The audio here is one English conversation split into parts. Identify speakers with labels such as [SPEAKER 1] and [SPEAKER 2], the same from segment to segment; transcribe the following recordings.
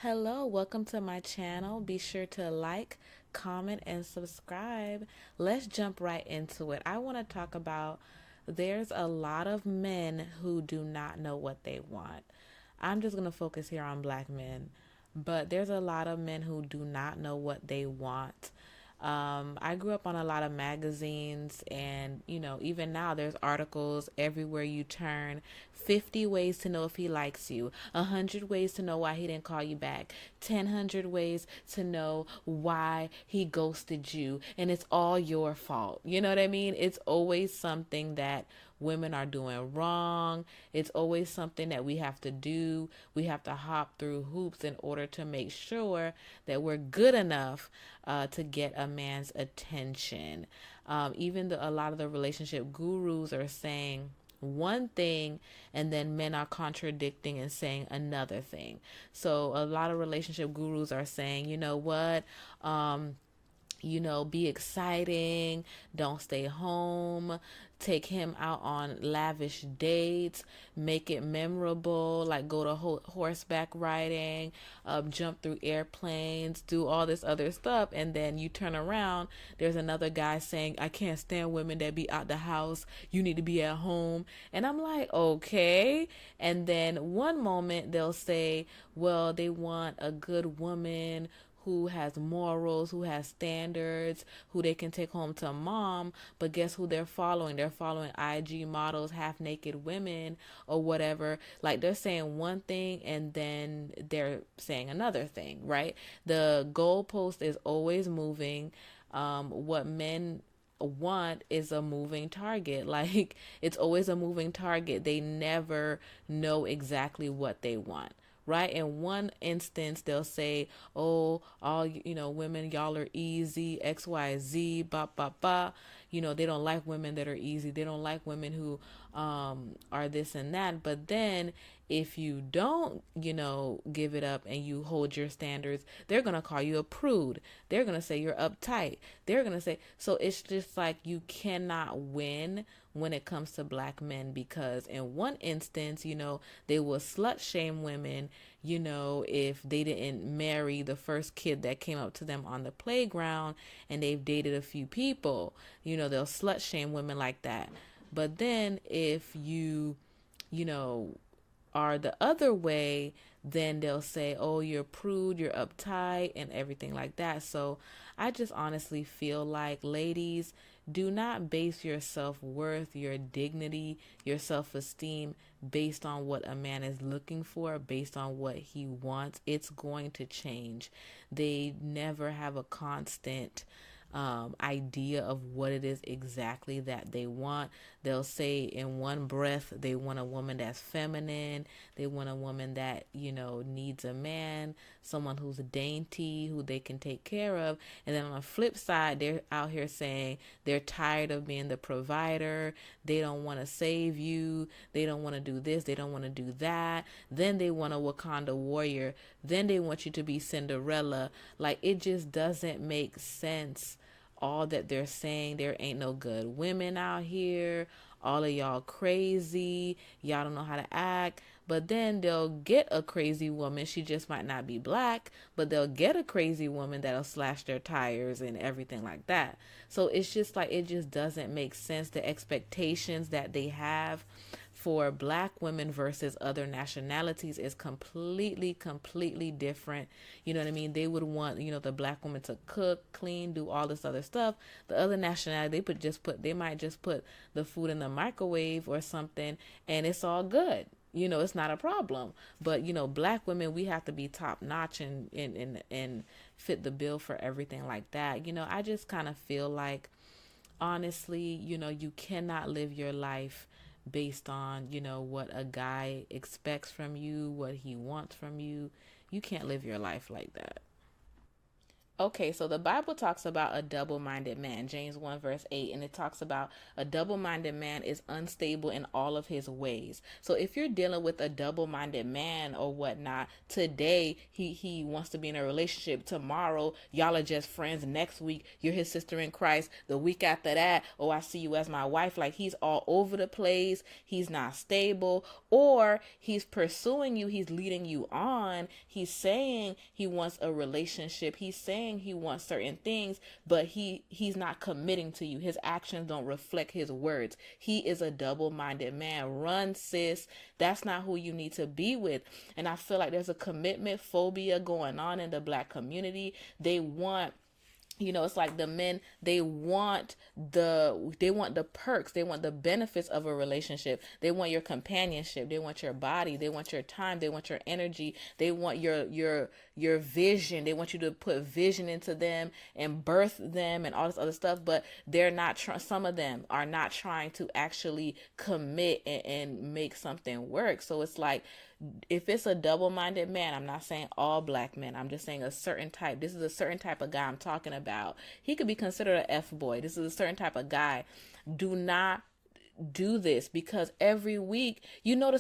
[SPEAKER 1] Hello, welcome to my channel. Be sure to like, comment, and subscribe. Let's jump right into it. I want to talk about there's a lot of men who do not know what they want. I'm just going to focus here on black men, but there's a lot of men who do not know what they want. I grew up on a lot of magazines, and even now there's articles everywhere you turn. 50 ways to know if he likes you, 100 ways to know why he didn't call you back, 100 ways to know why he ghosted you, and it's all your fault. You know what I mean? It's always something that women are doing wrong. It's always something that we have to do. We have to hop through hoops in order to make sure that we're good enough to get a man's attention. Even a lot of the relationship gurus are saying one thing and then men are contradicting and saying another thing. So a lot of relationship gurus are saying, you know what? Be exciting, don't stay home, take him out on lavish dates, make it memorable, like go to horseback riding, jump through airplanes, do all this other stuff. And then you turn around, there's another guy saying, I can't stand women that be out the house, you need to be at home. And I'm like, okay. And then one moment they'll say, well, they want a good woman who has morals, who has standards, who they can take home to mom. But guess who they're following? They're following IG models, half naked women, or whatever. Like they're saying one thing and then they're saying another thing, right? The goalpost is always moving. What men want is a moving target. Like it's always a moving target. They never know exactly what they want, right? In one instance, they'll say, "Oh, all women, y'all are easy, X, Y, Z, ba ba ba." They don't like women that are easy. They don't like women who are this and that. But then, if you don't, give it up and you hold your standards, they're gonna call you a prude. They're gonna say you're uptight. They're gonna say so. It's just like you cannot win when it comes to black men, because in one instance, they will slut shame women, if they didn't marry the first kid that came up to them on the playground and they've dated a few people, they'll slut shame women like that. But then if you know, are the other way, then they'll say, oh, you're prude, you're uptight, and everything like that. So I just honestly feel like, ladies, do not base your self worth, your dignity, your self esteem based on what a man is looking for, based on what he wants. It's going to change. They never have a constant idea of what it is exactly that they want. They'll say in one breath they want a woman that's feminine, they want a woman that, needs a man, someone who's dainty, who they can take care of. And then on the flip side, they're out here saying they're tired of being the provider, they don't want to save you, they don't want to do this, they don't want to do that. Then they want a Wakanda warrior, then they want you to be Cinderella. Like, it just doesn't make sense, all that they're saying. There ain't no good women out here. All of y'all crazy. Y'all don't know how to act. But then they'll get a crazy woman. She just might not be black, but they'll get a crazy woman that'll slash their tires and everything like that. So it's just like, it just doesn't make sense. The expectations that they have for black women versus other nationalities is completely different. You know what I mean? They would want, the black woman to cook, clean, do all this other stuff. The other nationality, they might just put the food in the microwave or something, and it's all good. It's not a problem. But black women, we have to be top notch and fit the bill for everything like that. I just kind of feel like, honestly, you cannot live your life based on, what a guy expects from you, what he wants from you. You can't live your life like that. Okay, so the Bible talks about a double minded man, James 1, verse 8, and it talks about a double minded man is unstable in all of his ways. So if you're dealing with a double minded man or whatnot, today he wants to be in a relationship. Tomorrow, y'all are just friends. Next week, you're his sister in Christ. The week after that, oh, I see you as my wife. Like, he's all over the place. He's not stable. Or he's pursuing you. He's leading you on. He's saying he wants a relationship. He's saying he wants certain things, but he's not committing to you. His actions don't reflect his words. He is a double-minded man. Run, sis. That's not who you need to be with. And I feel like there's a commitment phobia going on in the Black community. They want, it's like the men, they want the perks, they want the benefits of a relationship. They want your companionship, they want your body, they want your time, they want your energy, they want your vision. They want you to put vision into them and birth them and all this other stuff, but they're not some of them are not trying to actually commit and make something work. So it's like, if it's a double-minded man, I'm not saying all Black men, I'm just saying a certain type. This is a certain type of guy I'm talking about. He could be considered a F-boy. This is a certain type of guy. Do not do this, because every week,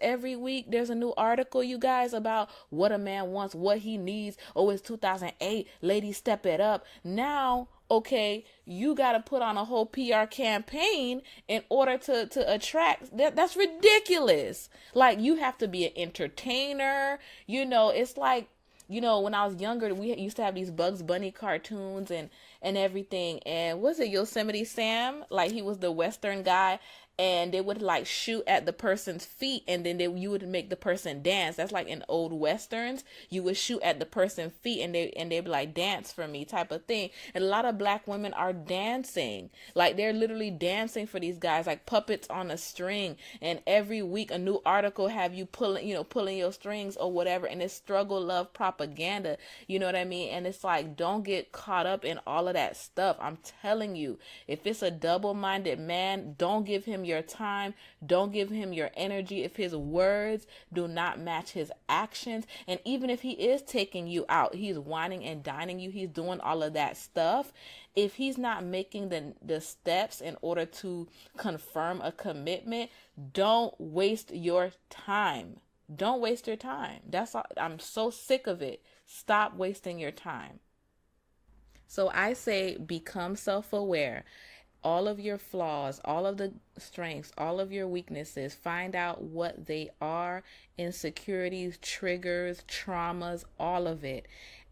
[SPEAKER 1] every week there's a new article, you guys, about what a man wants, what he needs. Oh, it's 2008. Ladies, step it up. Now, okay, you got to put on a whole PR campaign in order to attract. That's ridiculous. Like, you have to be an entertainer. It's like, when I was younger, we used to have these Bugs Bunny cartoons and everything. And was it Yosemite Sam? Like, he was the Western guy. And they would like shoot at the person's feet, and then you would make the person dance. That's like in old Westerns. You would shoot at the person's feet, and they'd be like, dance for me type of thing. And a lot of Black women are dancing. Like, they're literally dancing for these guys, like puppets on a string. And every week a new article have you pulling your strings or whatever. And it's struggle love propaganda. You know what I mean? And it's like, don't get caught up in all of that stuff. I'm telling you, if it's a double-minded man, don't give him your time, don't give him your energy if his words do not match his actions. And even if he is taking you out, he's whining and dining you, he's doing all of that stuff, if he's not making the steps in order to confirm a commitment, don't waste your time. Don't waste your time. That's all. I'm so sick of it. Stop wasting your time. So I say, become self-aware. All of your flaws, all of the strengths, all of your weaknesses, find out what they are, insecurities, triggers, traumas, all of it.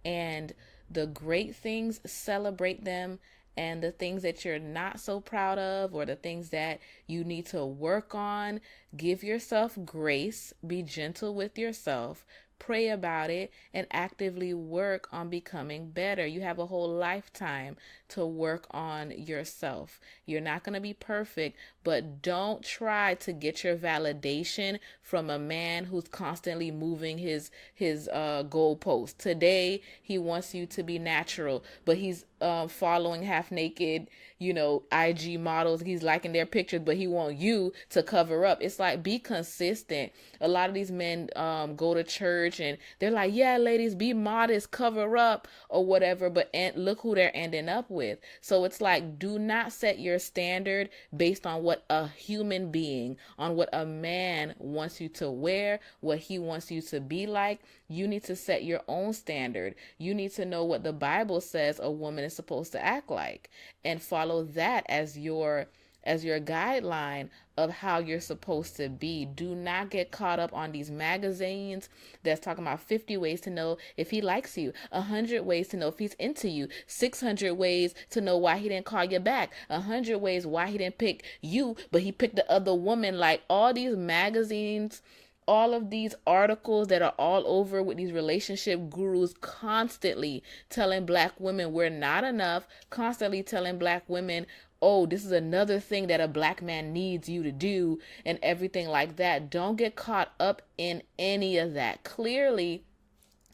[SPEAKER 1] And the great things, celebrate them. And the things that you're not so proud of, or the things that you need to work on, give yourself grace, be gentle with yourself, pray about it, and actively work on becoming better. You have a whole lifetime to work on yourself. You're not going to be perfect, but don't try to get your validation from a man who's constantly moving his goalpost. Today, he wants you to be natural, but he's following half naked, IG models. He's liking their pictures, but he wants you to cover up. It's like, be consistent. A lot of these men go to church and they're like, yeah, ladies, be modest, cover up or whatever, but look who they're ending up with. So it's like, do not set your standard based on what a human being, on what a man wants you to wear, what he wants you to be like. You need to set your own standard. You need to know what the Bible says a woman is supposed to act like, and follow that as your guideline of how you're supposed to be. Do not get caught up on these magazines that's talking about 50 ways to know if he likes you, 100 ways to know if he's into you, 600 ways to know why he didn't call you back, 100 ways why he didn't pick you, but he picked the other woman. Like, all these magazines, all of these articles that are all over with these relationship gurus constantly telling Black women we're not enough, constantly telling Black women, oh, this is another thing that a Black man needs you to do, and everything like that. Don't get caught up in any of that. Clearly,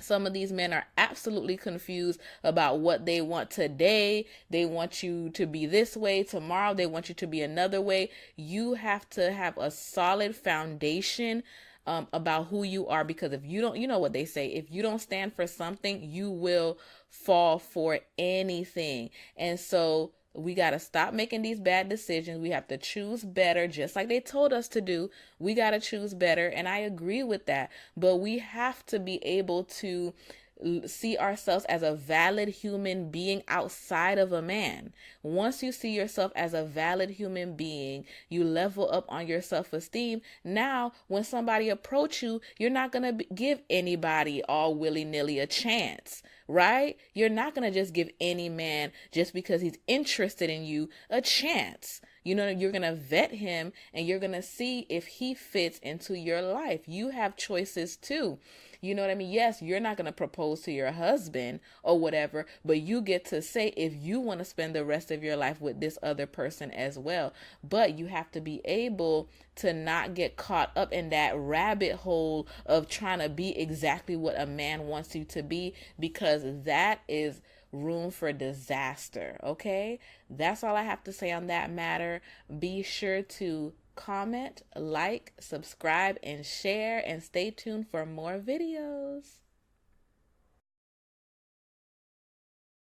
[SPEAKER 1] some of these men are absolutely confused about what they want today. They want you to be this way. Tomorrow, they want you to be another way. You have to have a solid foundation about who you are, because if you don't, you know what they say, if you don't stand for something, you will fall for anything. And so we got to stop making these bad decisions. We have to choose better, just like they told us to do. We got to choose better. And I agree with that. But we have to be able to see ourselves as a valid human being outside of a man. Once you see yourself as a valid human being, you level up on your self-esteem. Now, when somebody approach you, you're not going to give anybody all willy-nilly a chance, right? You're not going to just give any man, just because he's interested in you, a chance. You know, you're going to vet him and you're going to see if he fits into your life. You have choices too. You know what I mean? Yes, you're not going to propose to your husband or whatever, but you get to say if you want to spend the rest of your life with this other person as well. But you have to be able to not get caught up in that rabbit hole of trying to be exactly what a man wants you to be, because that is room for disaster. Okay? That's all I have to say on that matter. Be sure to comment, like, subscribe, and share, and stay tuned for more videos.